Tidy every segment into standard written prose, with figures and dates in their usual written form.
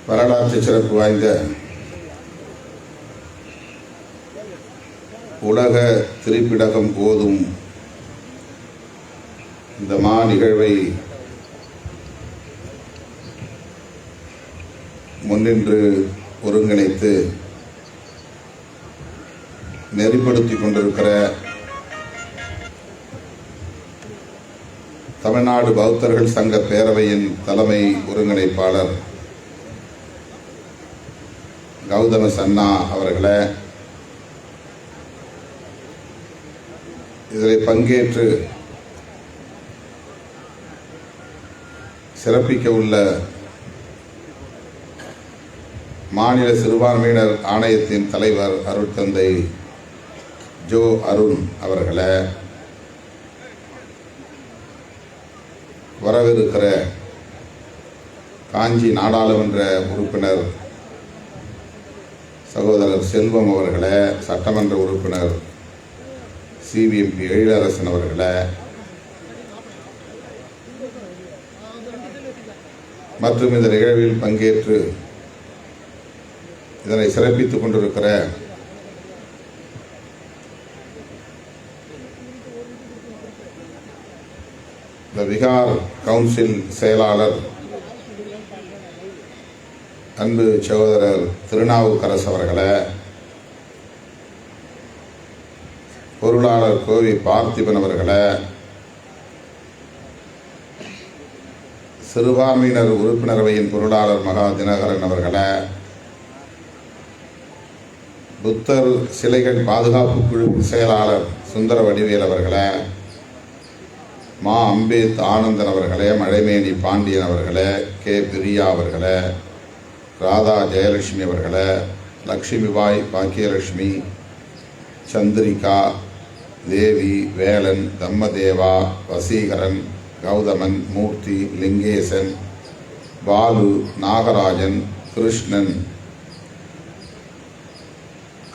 வரலாற்று சிறப்பு வாய்ந்த உலக திரிபிடகம் ஓதும் இந்த நிகழ்வை முன்னின்று ஒருங்கிணைத்து நெறிப்படுத்திக் கொண்டிருக்கிற தமிழ்நாடு பௌத்தர்கள் சங்க பேரவையின் தலைமை ஒருங்கிணைப்பாளர் கௌதம சன்னா அவர்களே, இதில் பங்கேற்று சிறப்பிக்க உள்ள மாநில சிறுபான்மையினர் ஆணையத்தின் தலைவர் அருட்தந்தை ஜோ அருண் அவர்களே, வரவிருக்கிற காஞ்சி நாடாளுமன்ற உறுப்பினர் சகோதரர் செல்வம் அவர்களே, சட்டமன்ற உறுப்பினர் சிவிஎம்பி எழிலரசன் அவர்களே மற்றும் இந்த நிகழ்வில் பங்கேற்று இதனை சிறப்பித்துக் கொண்டிருக்கிற த விகார் கவுன்சில் செயலாளர் அன்பு சகோதரர் திருநாவுக்கரசு அவர்களே, பொருளாளர் கோவி பார்த்திபன் அவர்களே, சிறுபான்மையினர் உறுப்பினரவையின் பொருளாளர் மகா தினகரன் அவர்களே, புத்தர் சிலைகள் பாதுகாப்பு குழு செயலாளர் சுந்தர வடிவேல் அவர்களே, மா அம்பேத் ஆனந்தன் அவர்களே, மழைமேனி பாண்டியன் அவர்களே, கே பிரியா அவர்களே, ராதா ஜெயலட்சுமி அவர்களே, லக்ஷ்மிபாய் பாக்கியலட்சுமி, சந்திரிகா, தேவி, வேலன், தம்மதேவா, வசீகரன், கௌதமன், மூர்த்தி, லிங்கேசன், பாலு, நாகராஜன், கிருஷ்ணன்,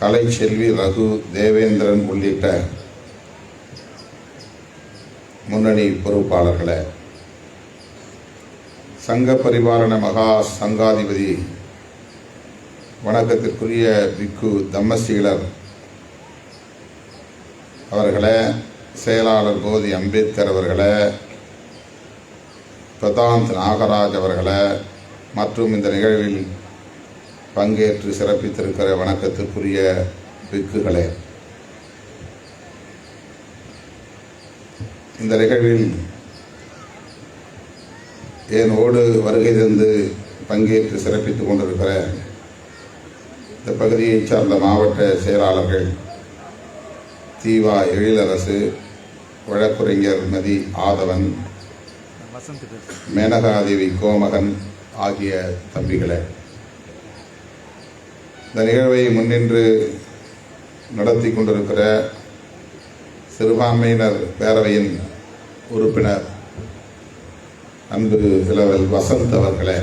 கலைச்செல்வி, ரகு, தேவேந்திரன் உள்ளிட்ட முன்னணி பொறுப்பாளர்களே, சங்க பரிபாலன மகா சங்காதிபதி வணக்கத்திற்குரிய பிக்கு தம்மசீலர் அவர்களே, செயலாளர் போதி அம்பேத்கர் அவர்களே, பிரதாந்த் நாகராஜ் அவர்களே மற்றும் இந்த நிகழ்வில் பங்கேற்று சிறப்பித்திருக்கிற வணக்கத்திற்குரிய பிக்குகளே, இந்த நிகழ்வில் என்னோடு வருகை தந்து பங்கேற்று சிறப்பித்துக் கொண்டிருக்கிற இந்த பகுதியைச் சார்ந்த மாவட்ட செயலாளர்கள் தீவா எழிலரசு, வழக்குரைஞர் மதி ஆதவன், மேனகாதேவி கோமகன் ஆகிய தம்பிகளே, இந்த நிகழ்வை முன்னின்று நடத்தி கொண்டிருக்கிற சிறுபான்மையினர் பேரவையின் உறுப்பினர் அன்பு இளவல் வசந்த் அவர்களே,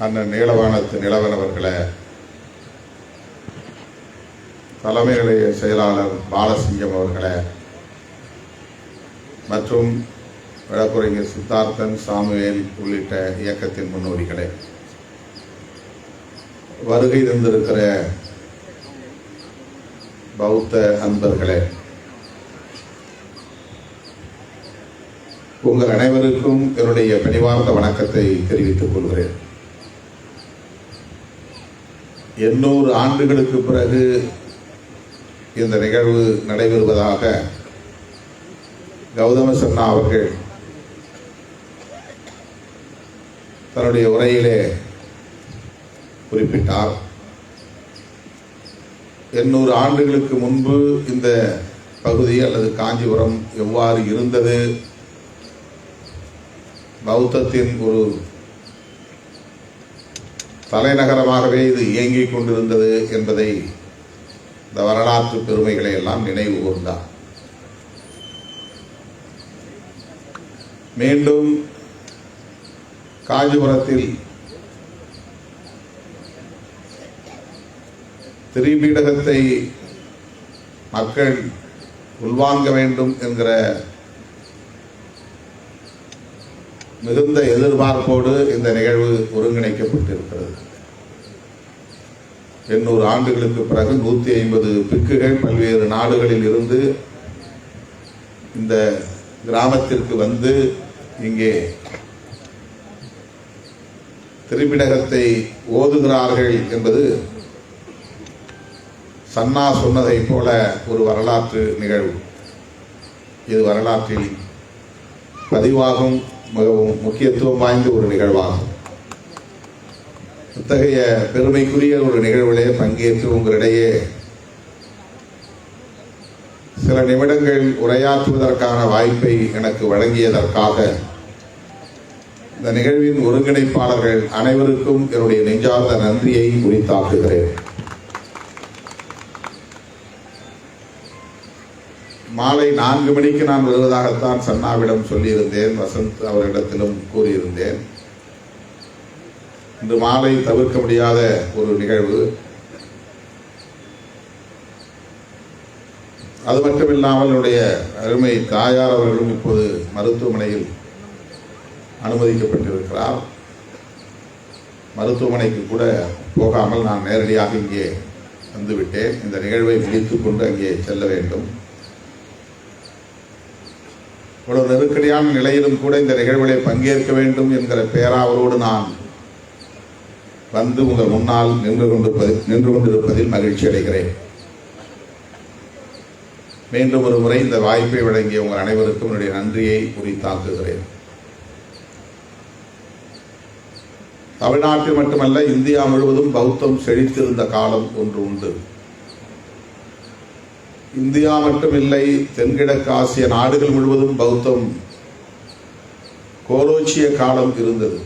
அண்ணன் நீலவானத்து நிலவன் அவர்களே, தலைமை நிலைய செயலாளர் பாலசிங்கம் அவர்களே மற்றும் வழக்குரைஞர் சித்தார்த்தன், சாமுவேல் உள்ளிட்ட இயக்கத்தின் முன்னோடிகளே, வருகை தந்திருக்கிற பௌத்த அன்பர்களே, உங்கள் அனைவருக்கும் என்னுடைய பணிவார்ந்த வணக்கத்தை தெரிவித்துக் கொள்கிறேன். 800 ஆண்டுகளுக்கு பிறகு இந்த நிகழ்வு நடைபெறுவதாக கௌதம சன்னா அவர்கள் தன்னுடைய உரையிலே குறிப்பிட்டார். 800 ஆண்டுகளுக்கு முன்பு இந்த பகுதி அல்லது காஞ்சிபுரம் எவ்வாறு இருந்தது, பௌத்தத்தின் ஒரு தலைநகரமாகவே இது இயங்கிக் கொண்டிருந்தது என்பதை இந்த வரலாற்று பெருமைகளை எல்லாம் நினைவு கூர்ந்தார். மீண்டும் காஞ்சிபுரத்தில் திரிபீடகத்தை மக்கள் உள்வாங்க வேண்டும் என்கிற மிகுந்த எதிர்பார்ப்போடு இந்த நிகழ்வு ஒருங்கிணைக்கப்பட்டிருக்கிறது. 800 ஆண்டுகளுக்கு பிறகு 150 பிக்குகள் பல்வேறு நாடுகளில் இருந்து இந்த கிராமத்திற்கு வந்து இங்கே திரிபிடகத்தை ஓதுகிறார்கள் என்பது சன்னா சொன்னதை போல ஒரு வரலாற்று நிகழ்வு. இது வரலாற்றில் பதிவாகும் மிகவும் முக்கியத்துவம் வாய்ந்த ஒரு நிகழ்வாகும். இத்தகைய பெருமைக்குரிய ஒரு நிகழ்விலே பங்கேற்று உங்களிடையே சில நிமிடங்கள் உரையாற்றுவதற்கான வாய்ப்பை எனக்கு வழங்கியதற்காக இந்த நிகழ்வின் ஒருங்கிணைப்பாளர்கள் அனைவருக்கும் என்னுடைய நெஞ்சார்ந்த நன்றியை உரித்தாக்குகிறேன். மாலை 4 மணிக்கு நான் வருவதாகத்தான் சன்னாவிடம் சொல்லியிருந்தேன், வசந்த் அவரிடத்திலும் கூறியிருந்தேன். இன்று மாலை தவிர்க்க முடியாத ஒரு நிகழ்வு. அது மட்டுமில்லாமல் என்னுடைய அருமை தாயார் அவர்களும் இப்போது மருத்துவமனையில் அனுமதிக்கப்பட்டிருக்கிறார். மருத்துவமனைக்கு கூட போகாமல் நான் நேரடியாக இங்கே வந்துவிட்டேன். இந்த நிகழ்வை முடித்துக் கொண்டு அங்கே செல்ல வேண்டும். இவ்வளவு நெருக்கடியான நிலையிலும் கூட இந்த நிகழ்வுகளை பங்கேற்க வேண்டும் என்கிற பேராவலோடு நான் வந்து உங்கள் முன்னால் நின்று கொண்டிருப்பதில் மகிழ்ச்சி அடைகிறேன். மீண்டும் ஒரு முறை இந்த வாய்ப்பை வழங்கிய உங்கள் அனைவருக்கும் என்னுடைய நன்றியை உரித்தாக்குகிறேன். தமிழ்நாட்டில் மட்டுமல்ல, இந்தியா முழுவதும் பௌத்தம் செழித்திருந்த காலம் ஒன்று உண்டு. இந்தியா மட்டுமில்லை, தென்கிழக்கு ஆசிய நாடுகள் முழுவதும் பௌத்தம் கோலோச்சிய காலம் இருந்தது.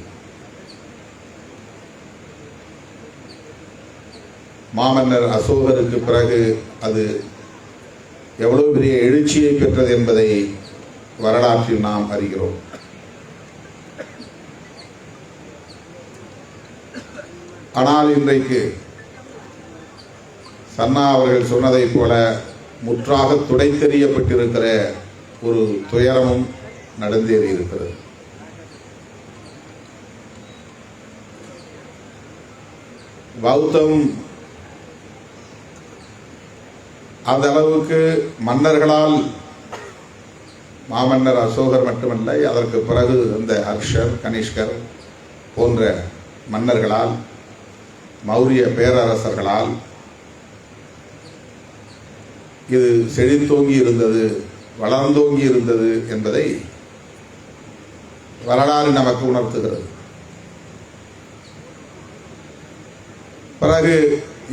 மாமன்னர் அசோகருக்கு பிறகு அது எவ்வளவு பெரிய எழுச்சியை பெற்றது என்பதை வரலாற்றில் நாம் அறிகிறோம். ஆனால் இன்றைக்கு சன்னா அவர்கள் சொன்னதைப் போல முற்றாக துடைத்தெறியப்பட்டிருக்கிற ஒரு துயரமும் நடந்தேறி இருக்கிறது. பௌத்தம் அந்த அளவுக்கு மன்னர்களால், மாமன்னர் அசோகர் மட்டுமல்ல, அதற்கு பிறகு இந்த ஹர்ஷர், கனிஷ்கர் போன்ற மன்னர்களால், மௌரிய பேரரசர்களால் இது செழித்தோங்கி இருந்தது, வளர்ந்தோங்கி இருந்தது என்பதை வரலாறு நமக்கு உணர்த்துகிறது. பிறகு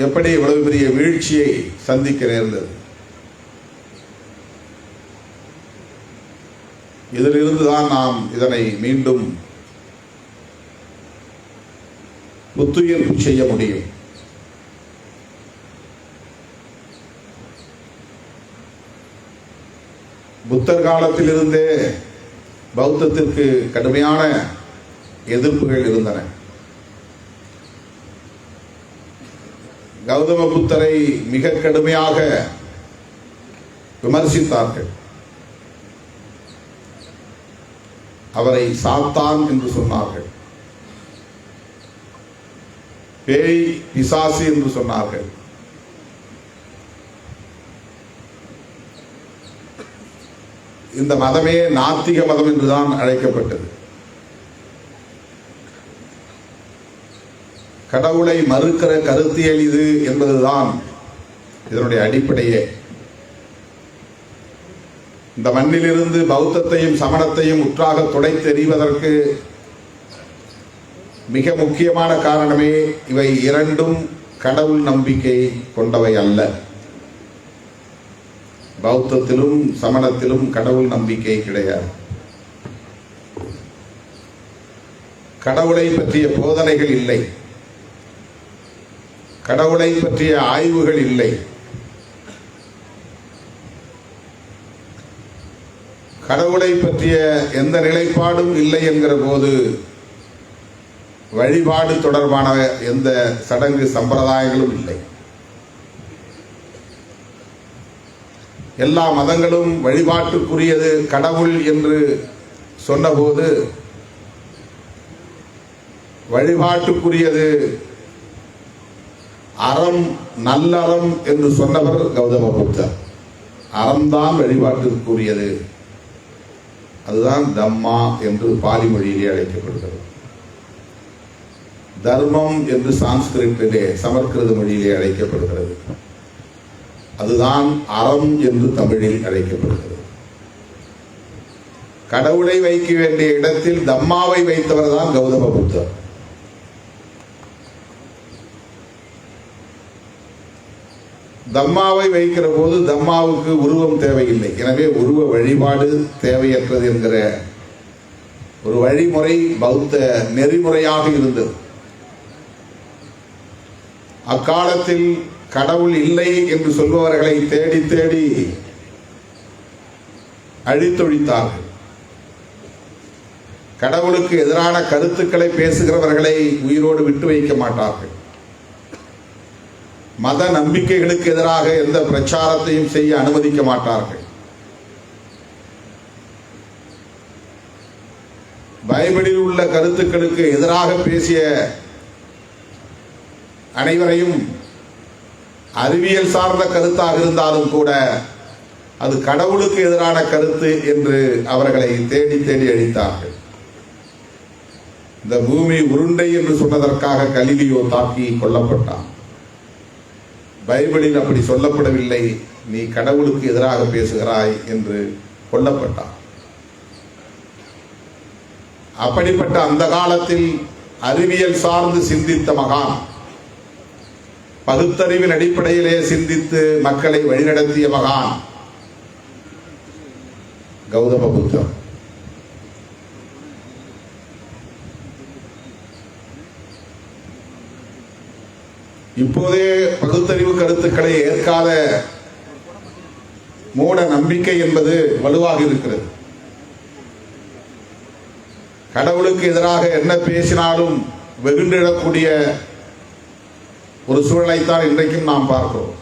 எப்படி இவ்வளவு பெரிய வீழ்ச்சியை சந்திக்க நேர்ந்தது? இதிலிருந்துதான் நாம் இதனை மீண்டும் புத்துயிர்ப்பு செய்ய முடியும். புத்தர் காலத்திலிருந்தே பௌத்தத்திற்கு கடுமையான எதிர்ப்புகள் இருந்தன. கௌதம புத்தரை மிக கடுமையாக விமர்சித்தார்கள். அவரை சாத்தான் என்று சொன்னார்கள், பேய் பிசாசு என்று சொன்னார்கள். இந்த மதமே நாத்திக மதம் என்றுதான் அழைக்கப்பட்டது. கடவுளை மறுக்கிற கருத்தியல் இது என்பதுதான் இதனுடைய அடிப்படையே. இந்த மண்ணிலிருந்து பௌத்தத்தையும் சமணத்தையும் முற்றாக துடைத்தெறிவதற்கு மிக முக்கியமான காரணமே இவை இரண்டும் கடவுள் நம்பிக்கை கொண்டவை அல்ல. பௌத்தத்திலும் சமணத்திலும் கடவுள் நம்பிக்கை கிடையாது. கடவுளை பற்றிய போதனைகள் இல்லை, கடவுளை பற்றிய ஆய்வுகள் இல்லை. கடவுளை பற்றிய எந்த நிலைப்பாடும் இல்லை என்கிற போது வழிபாடு தொடர்பான எந்த சடங்கு சம்பிரதாயங்களும் இல்லை. எல்லா மதங்களும் வழிபாட்டுக்குரியது கடவுள் என்று சொன்னபோது வழிபாட்டுக்குரியது அறம், நல்லறம் என்று சொன்னவர் கௌதம புத்தர். அறம்தான் வழிபாட்டுக்குரியது. அதுதான் தம்மா என்று பாலி மொழியிலே அழைக்கப்படுகிறது. தர்மம் என்று சான்ஸ்கிரிட்டிலே சமஸ்கிருத மொழியிலே அழைக்கப்படுகிறது. அதுதான் அறம் என்று தமிழில் அழைக்கப்படுகிறது. கடவுளை வைக்க வேண்டிய இடத்தில் தம்மாவை வைத்தவர் தான் கௌதம புத்தர். தம்மாவை வைக்கிற போது தம்மாவுக்கு உருவம் தேவையில்லை. எனவே உருவ வழிபாடு தேவையற்றது என்கிற ஒரு வழிமுறை பௌத்த நெறிமுறையாக இருந்தது. அக்காலத்தில் கடவுள் இல்லை என்று சொல்பவர்களை தேடி தேடி அழித்தொழித்தார்கள். கடவுளுக்கு எதிரான கருத்துக்களை பேசுகிறவர்களை உயிரோடு விட்டு வைக்க மாட்டார்கள். மத நம்பிக்கைகளுக்கு எதிராக எந்த பிரச்சாரத்தையும் செய்ய அனுமதிக்க மாட்டார்கள். பைபிளில் உள்ள கருத்துக்களுக்கு எதிராக பேசிய அனைவரையும் அறிவியல் சார்ந்த கருத்தாக இருந்தாலும் கூட அது கடவுளுக்கு எதிரான கருத்து என்று அவர்களை தேடி தேடி அழித்தார்கள். இந்த பூமி உருண்டை என்று சொன்னதற்காக கலிலியோ தாக்கி கொல்லப்பட்டான். பைபிளில் அப்படி சொல்லப்படவில்லை, நீ கடவுளுக்கு எதிராக பேசுகிறாய் என்று கொல்லப்பட்டான். அப்படிப்பட்ட அந்த காலத்தில் அறிவியல் சார்ந்து சிந்தித்த மகான், பகுத்தறிவின் அடிப்படையிலே சிந்தித்து மக்களை வழிநடத்திய மகான் கௌதம புத்தர். இப்போதே பகுத்தறிவு கருத்துக்களை ஏற்காத மூட நம்பிக்கை என்பது வலுவாக இருக்கிறது. கடவுளுக்கு எதிராக என்ன பேசினாலும் வெகுண்டிடக்கூடிய ஒரு சூழலைத்தான் இன்றைக்கும் நாம் பார்க்கிறோம்.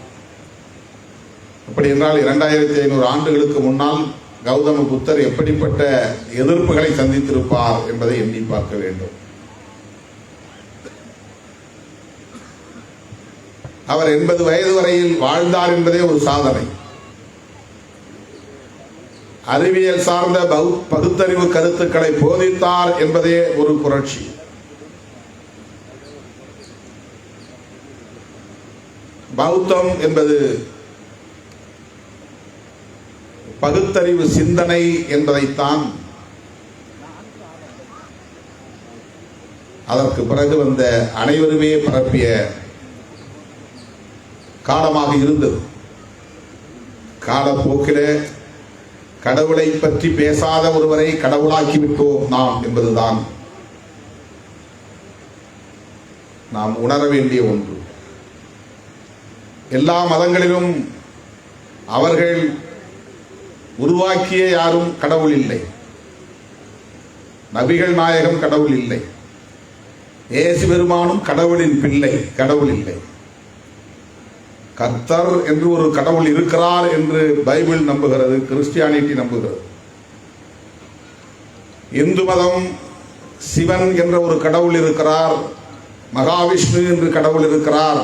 அப்படி என்றால் 2500 ஆண்டுகளுக்கு முன்னால் கௌதம புத்தர் எப்படிப்பட்ட எதிர்ப்புகளை சந்தித்திருப்பார் என்பதை எண்ணி பார்க்க வேண்டும். அவர் 80 வயது வரையில் வாழ்ந்தார் என்பதே ஒரு சாதனை. அறிவியல் சார்ந்த பகுத்தறிவு கருத்துக்களை போதித்தார் என்பதே ஒரு புரட்சி. பௌத்தம் என்பது பகுத்தறிவு சிந்தனை என்பதைத்தான் அதற்கு பிறகு வந்த அனைவருமே பரப்பிய காலமாக இருந்தது. காலப்போக்கிலே கடவுளை பற்றி பேசாத ஒருவரை கடவுளாக்கி விட்டோம் நாம் என்பதுதான் நாம் உணர வேண்டிய ஒன்று. எல்லா மதங்களிலும் அவர்கள் உருவாக்கிய யாரும் கடவுள் இல்லை. நபிகள் நாயகம் கடவுள் இல்லை. இயேசு பெருமானும் கடவுளின் பிள்ளை, கடவுள் இல்லை. கர்த்தர் என்று ஒரு கடவுள் இருக்கிறார் என்று பைபிள் நம்புகிறது, கிறிஸ்டியானிட்டி நம்புகிறது. இந்து மதம் சிவன் என்ற ஒரு கடவுள் இருக்கிறார், மகாவிஷ்ணு என்று கடவுள் இருக்கிறார்,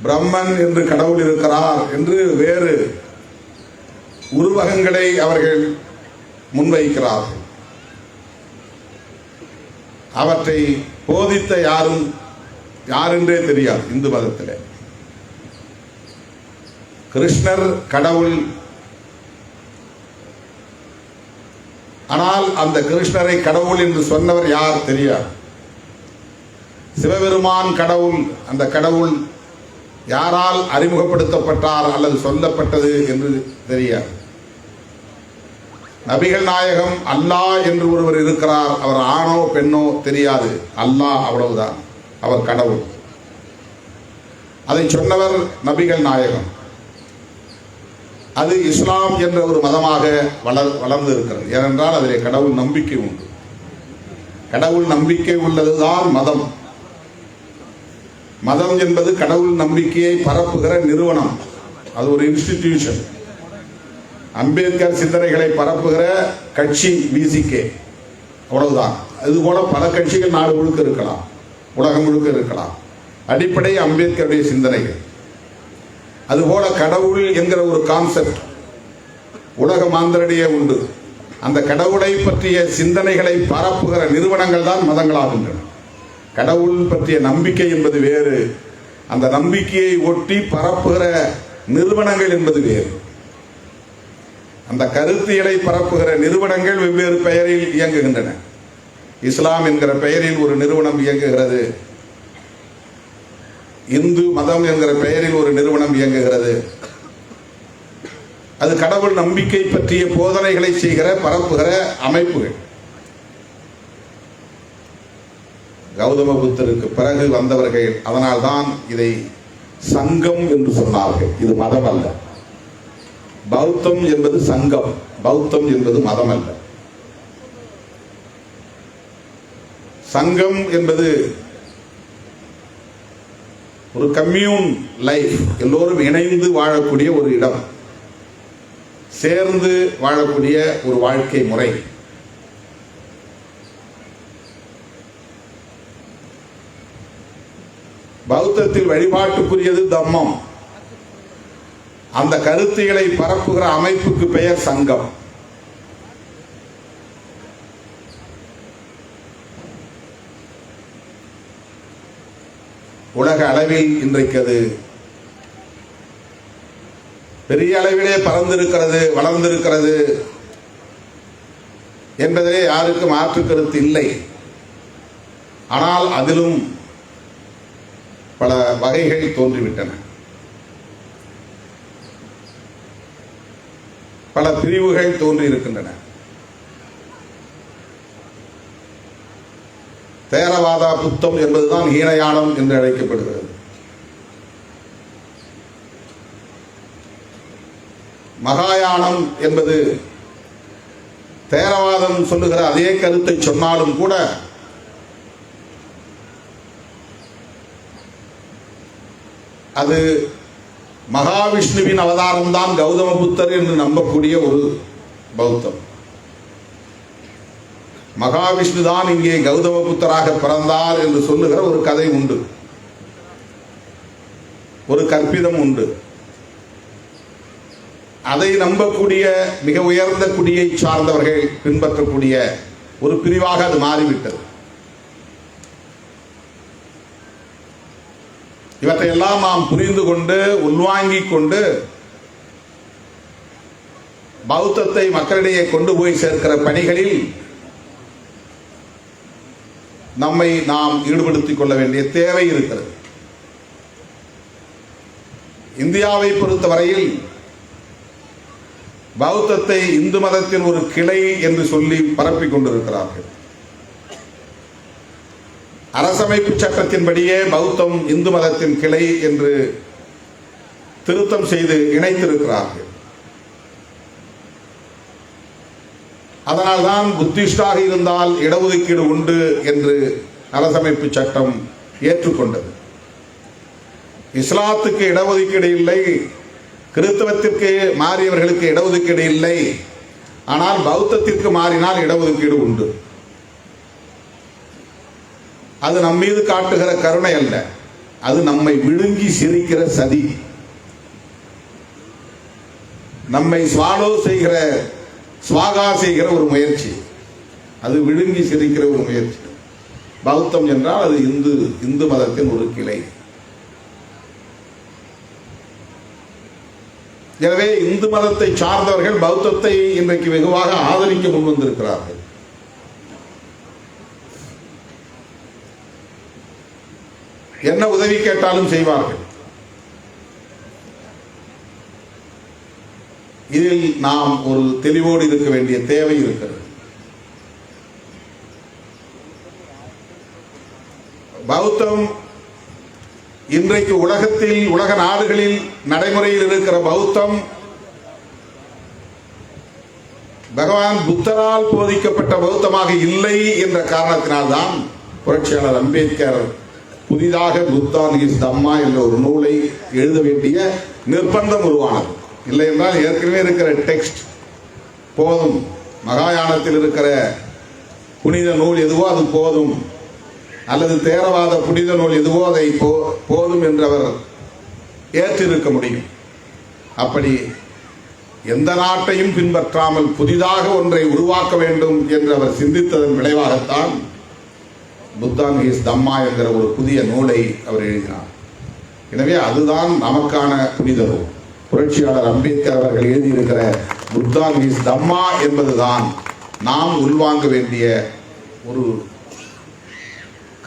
பிரம்மன் என்று கடவுள் இருக்கிறார் என்று வேறு உருவகங்களை அவர்கள் முன்வைக்கிறார்கள். அவற்றை போதித்த யாரென்றே தெரியாது இந்து மதத்திலே. கிருஷ்ணர் கடவுள், ஆனால் அந்த கிருஷ்ணரை கடவுள் என்று சொன்னவர் யார் தெரியாது. சிவபெருமான் கடவுள், அந்த கடவுள் யாரால் அறிமுகப்படுத்தப்பட்டார் அல்லது சொல்லப்பட்டது என்று தெரியாது. நபிகள் நாயகம் அல்லாஹ் என்று ஒருவர் இருக்கிறார், அவர் ஆணோ பெண்ணோ தெரியாது, அல்லாஹ் அவ்வளவுதான், அவர் கடவுள். அதை சொன்னவர் நபிகள் நாயகம். அது இஸ்லாம் என்ற ஒரு மதமாக வளர்ந்து இருக்கிறது. ஏனென்றால் அதிலே கடவுள் நம்பிக்கை உண்டு. கடவுள் நம்பிக்கை உள்ளதுதான் மதம். மதம் என்பது கடவுள் நம்பிக்கையை பரப்புகிற நிறுவனம், அது ஒரு இன்ஸ்டிடியூஷன். அம்பேத்கர் சிந்தனைகளை பரப்புகிற கட்சி விசிகே, அவ்வளவுதான். இதுபோல பல கட்சிகள் நாடு முழுக்க இருக்கலாம், உலகம் முழுக்க இருக்கலாம். அடிப்படை அம்பேத்கருடைய சிந்தனைகள். அதுபோல கடவுள் என்கிற ஒரு கான்செப்ட் உலக மாந்தரிடையே உண்டு. அந்த கடவுளை பற்றிய சிந்தனைகளை பரப்புகிற நிறுவனங்கள் தான் மதங்களாகின்றன. கடவுள் பற்றிய நம்பிக்கை என்பது வேறு, அந்த நம்பிக்கையை ஒட்டி பரப்புகிற நிறுவனங்கள் என்பது வேறு. அந்த கருத்தியலை பரப்புகிற நிறுவனங்கள் வெவ்வேறு பெயரில் இயங்குகின்றன. இஸ்லாம் என்கிற பெயரில் ஒரு நிறுவனம் இயங்குகிறது, இந்து மதம் என்கிற பெயரில் ஒரு நிறுவனம் இயங்குகிறது. அது கடவுள் நம்பிக்கை பற்றிய போதனைகளை செய்கிற பரப்புகிற அமைப்புகள். கௌதம புத்தருக்கு பிறகு வந்தவர்கள் அதனால்தான் இதை சங்கம் என்று சொன்னார்கள். இது மதம் அல்ல. பௌத்தம் என்பது சங்கம், பௌத்தம் என்பது மதம் அல்ல. சங்கம் என்பது ஒரு கம்யூன் லைஃப், எல்லோரும் இணைந்து வாழக்கூடிய ஒரு இடம், சேர்ந்து வாழக்கூடிய ஒரு வாழ்க்கை முறை. பௌத்தத்தில் வழிபாட்டுக்குரியது தம்மம். அந்த கருத்துகளை பரப்புகிற அமைப்புக்கு பெயர் சங்கம். உலக அளவில் இன்றைக்கு அது பெரிய அளவிலே பறந்திருக்கிறது, வளர்ந்திருக்கிறது என்பதிலே யாருக்கும் மாற்று கருத்து இல்லை. ஆனால் அதிலும் பல வகைகள் தோன்றிவிட்டன, பல பிரிவுகள் தோன்றியிருக்கின்றன. தேரவாத புத்தம் என்பதுதான் ஹீனயானம் என்று அழைக்கப்படுகிறது. மகாயானம் என்பது தேரவாதம் சொல்லுகிற அதே கருத்தை சொன்னாலும் கூட அது மகாவிஷ்ணுவின் அவதாரம் தான் கௌதம புத்தர் என்று நம்பக்கூடிய ஒரு பௌத்தம். மகாவிஷ்ணு தான் இங்கே கௌதம புத்தராக பிறந்தார் என்று சொல்லுகிற ஒரு கதை உண்டு, ஒரு கற்பிதம் உண்டு. அதை நம்பக்கூடிய மிக உயர்ந்த குடியை சார்ந்தவர்கள் பின்பற்றக்கூடிய ஒரு பிரிவாக அது மாறிவிட்டது. இவற்றையெல்லாம் நாம் புரிந்து கொண்டு உள்வாங்கிக் கொண்டு பௌத்தத்தை மக்களிடையே கொண்டு போய் சேர்க்கிற பணிகளில் நம்மை நாம் ஈடுபடுத்திக் கொள்ள வேண்டிய தேவை இருக்கிறது. இந்தியாவை பொறுத்தவரையில் பௌத்தத்தை இந்து மதத்தின் ஒரு கிளை என்று சொல்லி பரப்பிக் கொண்டிருக்கிறார்கள். அரசமைப்பு சட்டத்தின்படியே பௌத்தம் இந்து மதத்தின் கிளை என்று திருத்தம் செய்து இணைத்திருக்கிறார்கள். அதனால்தான் புத்திஸ்டாக இருந்தால் இடஒதுக்கீடு உண்டு என்று அரசமைப்பு சட்டம் ஏற்றுக்கொண்டது. இஸ்லாத்துக்கு இடஒதுக்கீடு இல்லை, கிறிஸ்தவத்திற்கு மாறியவர்களுக்கு இடஒதுக்கீடு இல்லை, ஆனால் பௌத்தத்திற்கு மாறினால் இடஒதுக்கீடு உண்டு. அது நம் மீது காட்டுகிற கருணை அல்ல, அது நம்மை விழுங்கி சிரிக்கிற சதி, நம்மை ஸ்வாகா செய்கிற ஒரு முயற்சி, அது விழுங்கி சிரிக்கிற ஒரு முயற்சி. பௌத்தம் என்றால் அது இந்து மதத்தின் ஒரு கிளை. எனவே இந்து மதத்தை சார்ந்தவர்கள் பௌத்தத்தை இன்றைக்கு வெகுவாக ஆதரிக்க முன்வந்திருக்கிறார்கள். என்ன உதவி கேட்டாலும் செய்வார்கள். இதில் நாம் ஒரு தெளிவோடு இருக்க வேண்டிய தேவை இருக்கிறது. பௌத்தம் இன்றைக்கு உலகத்தில், உலக நாடுகளில் நடைமுறையில் இருக்கிற பௌத்தம் பகவான் புத்தரால் போதிக்கப்பட்ட பௌத்தமாக இல்லை என்ற காரணத்தினால்தான் புரட்சியாளர் அம்பேத்கர் புதிதாக புத்தான் இஸ் தம்மா என்ற ஒரு நூலை எழுத வேண்டிய நிர்பந்தம் உருவானது. இல்லை என்றால் ஏற்கனவே இருக்கிற டெக்ஸ்ட் போதும், மகாயானத்தில் இருக்கிற புனித நூல் எதுவோ அது போதும், அல்லது தேரவாத புனித நூல் எதுவோ அதை போதும் என்று அவர் ஏற்றிருக்க முடியும். அப்படி எந்த நாட்டையும் பின்பற்றாமல் புதிதாக ஒன்றை உருவாக்க வேண்டும் என்று அவர் சிந்தித்ததன் விளைவாகத்தான் புத்தா இஸ் தம்மா என்கிற ஒரு புதிய நூலை அவர் எழுதினார். எனவே அதுதான் நமக்கான புனித நூல். புரட்சியாளர் அம்பேத்கர் அவர்கள் எழுதியிருக்கிற புத்தா இஸ் தம்மா என்பதுதான் நாம் உள்வாங்க வேண்டிய ஒரு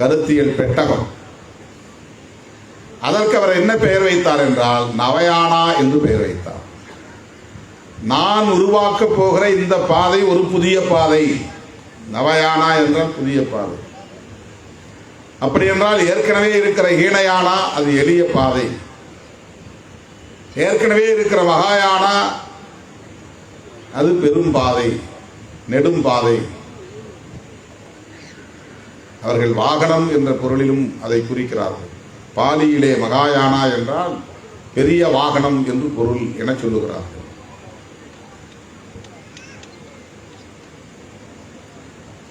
கருத்தியல் பெட்டகம். அதற்கு அவர் என்ன பெயர் வைத்தார் என்றால் நவயானா என்று பெயர் வைத்தார். நான் உருவாக்க போகிற இந்த பாதை ஒரு புதிய பாதை. நவயானா என்றால் புதிய பாதை. அப்படி என்றால் ஏற்கனவே இருக்கிற ஹீனயானா அது எளிய பாதை. ஏற்கனவே இருக்கிற மகாயானா அது பெரும் பாதை, நெடும் பாதை. அவர்கள் வாகனம் என்ற பொருளிலும் அதை குறிக்கிறார்கள். பாலியிலே மகாயானா என்றால் பெரிய வாகனம் என்று பொருள் என சொல்லுகிறார்கள்.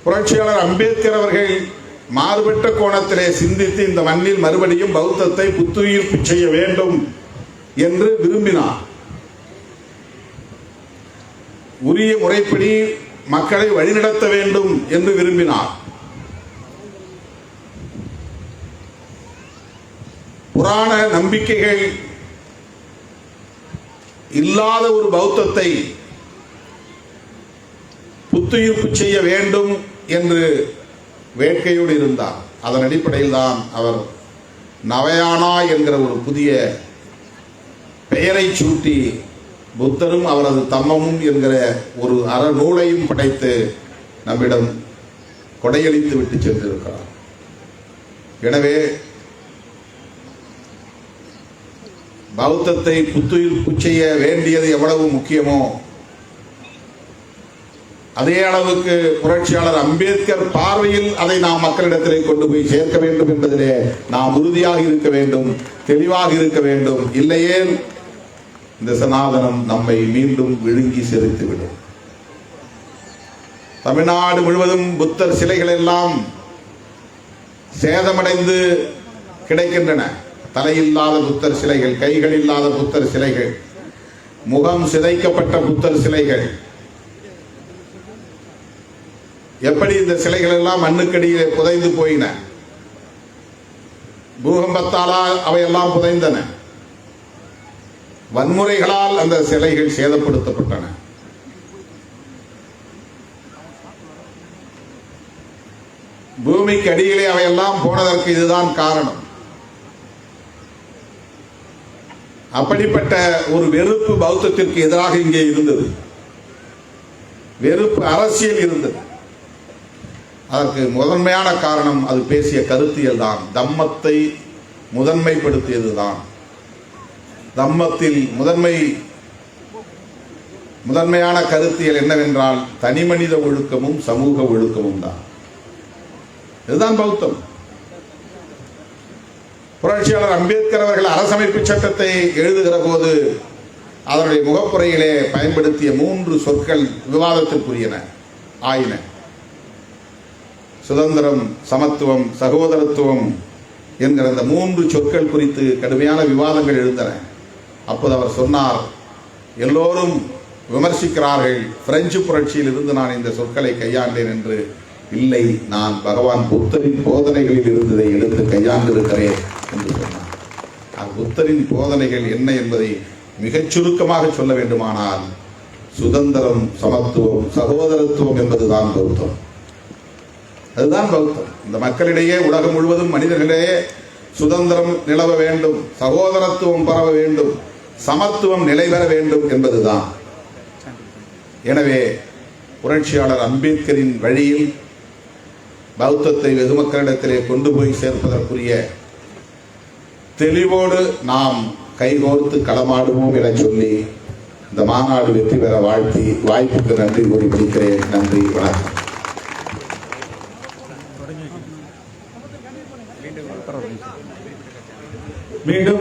புரட்சியாளர் அம்பேத்கர் அவர்கள் மாறுபட்ட கோணத்திலே சிந்தித்து இந்த மண்ணில் மறுபடியும் பௌத்தத்தை புத்துயிர்ப்பு செய்ய வேண்டும் என்று விரும்பினார். உரிய முறைப்படி மக்களை வழிநடத்த வேண்டும் என்று விரும்பினார். புராண நம்பிக்கைகள் இல்லாத ஒரு பௌத்தத்தை புத்துயிர்ப்பு செய்ய வேண்டும் என்று வேட்கையோடு இருந்தார். அதன் அடிப்படையில் தான் அவர் நவயானா என்கிற ஒரு புதிய பெயரை சூட்டி புத்தரும் அவரது தம்மமும் என்கிற ஒரு அறநூலையும் படைத்து நம்மிடம் கொடையளித்து விட்டு சென்றிருக்கிறார். எனவே பௌத்தத்தை புத்துயிர்ப்பு செய்ய வேண்டியது எவ்வளவு முக்கியமோ அதே அளவுக்கு புரட்சியாளர் அம்பேத்கர் பார்வையில் அதை நாம் மக்களிடத்திலே கொண்டு போய் சேர்க்க வேண்டும் என்பதிலே நாம் உறுதியாக இருக்க வேண்டும், தெளிவாக இருக்க வேண்டும். இல்லையே இந்த சனாதனம் நம்மை மீண்டும் விழுங்கி செலுத்திவிடும். தமிழ்நாடு முழுவதும் புத்தர் சிலைகள் எல்லாம் சேதமடைந்து கிடைக்கின்றன. தலையில்லாத புத்தர் சிலைகள், கைகள் இல்லாத புத்தர் சிலைகள், முகம் சிதைக்கப்பட்ட புத்தர் சிலைகள். எப்படி இந்த சிலைகள் எல்லாம் மண்ணுக்கடியிலே புதைந்து போயின? பூகம்பத்தாலா அவையெல்லாம் புதைந்தன. வன்முறைகளால் அந்த சிலைகள் சேதப்படுத்தப்பட்டன. பூமிக்கு அடியிலே அவையெல்லாம் போனதற்கு இதுதான் காரணம். அப்படிப்பட்ட ஒரு வெறுப்பு பௌத்தத்திற்கு எதிராக இங்கே இருந்தது. வெறுப்பு அரசியல் இருந்தது. அதற்கு முதன்மையான காரணம் அது பேசிய கருத்தியல் தான். தம்மத்தை முதன்மைப்படுத்தியதுதான். தம்மத்தில் முதன்மையான கருத்தியல் என்னவென்றால் தனிமனித ஒழுக்கமும் சமூக ஒழுக்கமும் தான். இதுதான் பௌத்தம். புரட்சியாளர் அம்பேத்கர் அவர்கள் அரசமைப்பு சட்டத்தை எழுதுகிற போது அதனுடைய முகப்புரையிலே பயன்படுத்திய 3 சொற்கள் விவாதத்திற்குரியன ஆயின. சுதந்திரம், சமத்துவம், சகோதரத்துவம் என்கிற அந்த 3 சொற்கள் குறித்து கடுமையான விவாதங்கள் எழுந்தன. அப்போது அவர் சொன்னார், எல்லோரும் விமர்சிக்கிறார்கள், பிரெஞ்சு புரட்சியில் இருந்து நான் இந்த சொற்களை கையாண்டேன் என்று. இல்லை, நான் பகவான் புத்தரின் போதனைகளில் இருந்ததை எடுத்து கையாண்டிருக்கிறேன் என்று சொன்னார். புத்தரின் போதனைகள் என்ன என்பதை மிகச் சுருக்கமாக சொல்ல வேண்டுமானால் சுதந்திரம், சமத்துவம், சகோதரத்துவம் என்பதுதான் பௌத்தம். அதுதான் பௌத்தம். இந்த மக்களிடையே, உலகம் முழுவதும் மனிதர்களிடையே சுதந்திரம் நிலவ வேண்டும், சகோதரத்துவம் பரவ வேண்டும், சமத்துவம் நிலை பெற வேண்டும் என்பதுதான். எனவே புரட்சியாளர் அம்பேத்கரின் வழியில் பௌத்தத்தை வெகு மக்களிடத்திலே கொண்டு போய் சேர்ப்பதற்குரிய தெளிவோடு நாம் கைகோர்த்து களமாடுவோம் என சொல்லி இந்த மாநாடு வெற்றி பெற வாழ்த்தி வாய்ப்புக்கு நன்றி கூறி முடிக்கிறேன். நன்றி, வணக்கம். மீண்டும்